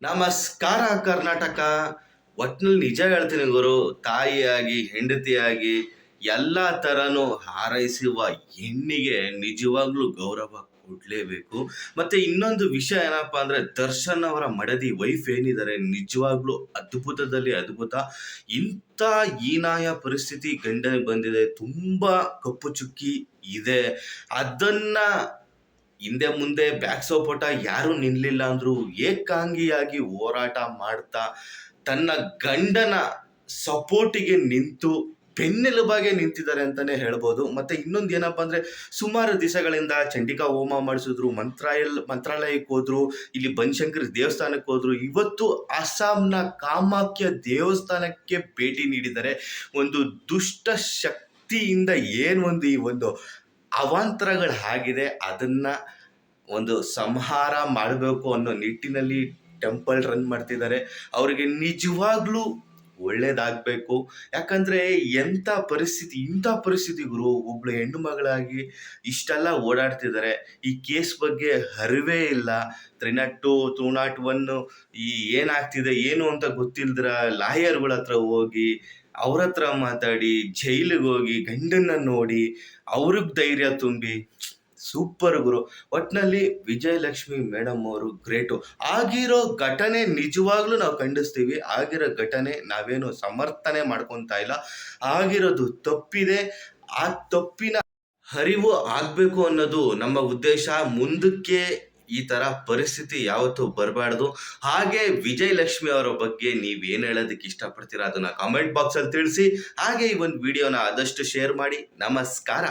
ನಮಸ್ಕಾರ ಕರ್ನಾಟಕ. ಒಟ್ನಲ್ಲಿ ನಿಜ ಹೇಳ್ತೀನಿ ಗುರು, ತಾಯಿಯಾಗಿ ಹೆಂಡತಿಯಾಗಿ ಎಲ್ಲ ಥರನೂ ಹಾರೈಸುವ ಹೆಣ್ಣಿಗೆ ನಿಜವಾಗ್ಲೂ ಗೌರವ ಕೊಡಲೇಬೇಕು. ಮತ್ತು ಇನ್ನೊಂದು ವಿಷಯ ಏನಪ್ಪ ಅಂದರೆ, ದರ್ಶನ್ ಅವರ ಮಡದಿ ವೈಫ್ ಏನಿದ್ದಾರೆ ನಿಜವಾಗ್ಲೂ ಅದ್ಭುತದಲ್ಲಿ ಅದ್ಭುತ. ಇಂಥ ಹೀನಾಯ ಪರಿಸ್ಥಿತಿ ಗಂಡನಿಗೆ ಬಂದಿದೆ, ತುಂಬ ಕಪ್ಪು ಚುಕ್ಕಿ ಇದೆ. ಅದನ್ನು ಹಿಂದೆ ಮುಂದೆ ಬ್ಯಾಕ್ ಸಪೋರ್ಟ ಯಾರೂ ನಿಲ್ಲಲಿಲ್ಲ ಅಂದ್ರು ಏಕಾಂಗಿಯಾಗಿ ಹೋರಾಟ ಮಾಡ್ತಾ ತನ್ನ ಗಂಡನ ಸಪೋರ್ಟಿಗೆ ನಿಂತು ಬೆನ್ನೆಲುಬಾಗೆ ನಿಂತಿದ್ದಾರೆ ಅಂತಾನೆ ಹೇಳ್ಬೋದು. ಮತ್ತೆ ಇನ್ನೊಂದು ಏನಪ್ಪ ಅಂದ್ರೆ, ಸುಮಾರು ದಿವಸಗಳಿಂದ ಚಂಡಿಕಾ ಹೋಮ ಮಾಡಿಸಿದ್ರು, ಮಂತ್ರಾಲಯಕ್ಕೆ ಹೋದ್ರು, ಇಲ್ಲಿ ಬನಶಂಕರಿ ದೇವಸ್ಥಾನಕ್ಕೆ ಹೋದ್ರು, ಇವತ್ತು ಅಸ್ಸಾಂನ ಕಾಮಾಖ್ಯ ದೇವಸ್ಥಾನಕ್ಕೆ ಭೇಟಿ ನೀಡಿದ್ದಾರೆ. ಒಂದು ದುಷ್ಟ ಶಕ್ತಿಯಿಂದ ಈ ಒಂದು ಅವಾಂತರಗಳು ಆಗಿದೆ, ಅದನ್ನ ಒಂದು ಸಂಹಾರ ಮಾಡಬೇಕು ಅನ್ನೋ ನಿಟ್ಟಿನಲ್ಲಿ ಟೆಂಪಲ್ ರನ್ ಮಾಡ್ತಿದ್ದಾರೆ. ಅವರಿಗೆ ನಿಜವಾಗ್ಲೂ ಒಳ್ಳೇದಾಗಬೇಕು. ಯಾಕಂದರೆ ಇಂಥ ಪರಿಸ್ಥಿತಿ ಗುರು, ಒಬ್ಳು ಹೆಣ್ಣು ಮಗಳಾಗಿ ಇಷ್ಟೆಲ್ಲ ಓಡಾಡ್ತಿದ್ದಾರೆ. ಈ ಕೇಸ್ ಬಗ್ಗೆ ಅರಿವೇ ಇಲ್ಲ. 302, 201 ಈ ಏನಾಗ್ತಿದೆ ಏನು ಅಂತ ಗೊತ್ತಿಲ್ದಿರ ಲಾಯರ್ಗಳ ಹತ್ರ ಹೋಗಿ ಅವ್ರ ಹತ್ರ ಮಾತಾಡಿ ಜೈಲಿಗೆ ಹೋಗಿ ಗಂಡನ್ನ ನೋಡಿ ಅವ್ರಿಗೆ ಧೈರ್ಯ ತುಂಬಿ ಸೂಪರ್ ಗುರು. ಒಟ್ಟಿನಲ್ಲಿ ವಿಜಯಲಕ್ಷ್ಮಿ ಮೇಡಮ್ ಅವರು ಗ್ರೇಟು. ಆಗಿರೋ ಘಟನೆ ನಿಜವಾಗ್ಲೂ ನಾವು ಖಂಡಿಸ್ತೀವಿ. ಆಗಿರೋ ಘಟನೆ ನಾವೇನು ಸಮರ್ಥನೆ ಮಾಡ್ಕೊತಾ ಇಲ್ಲ. ಆಗಿರೋದು ತಪ್ಪಿದೆ. ಆ ತಪ್ಪಿನ ಅರಿವು ಆಗಬೇಕು ಅನ್ನೋದು ನಮ್ಮ ಉದ್ದೇಶ. ಮುಂದಕ್ಕೆ ಈ ಥರ ಪರಿಸ್ಥಿತಿ ಯಾವತ್ತೂ ಬರಬಾರ್ದು. ಹಾಗೆ ವಿಜಯಲಕ್ಷ್ಮಿ ಅವರ ಬಗ್ಗೆ ನೀವೇನು ಹೇಳೋದಕ್ಕೆ ಇಷ್ಟಪಡ್ತೀರಾ ಅದನ್ನು ಕಾಮೆಂಟ್ ಬಾಕ್ಸಲ್ಲಿ ತಿಳಿಸಿ. ಹಾಗೆ ಈ ಒಂದು ವಿಡಿಯೋನ ಆದಷ್ಟು ಶೇರ್ ಮಾಡಿ. ನಮಸ್ಕಾರ.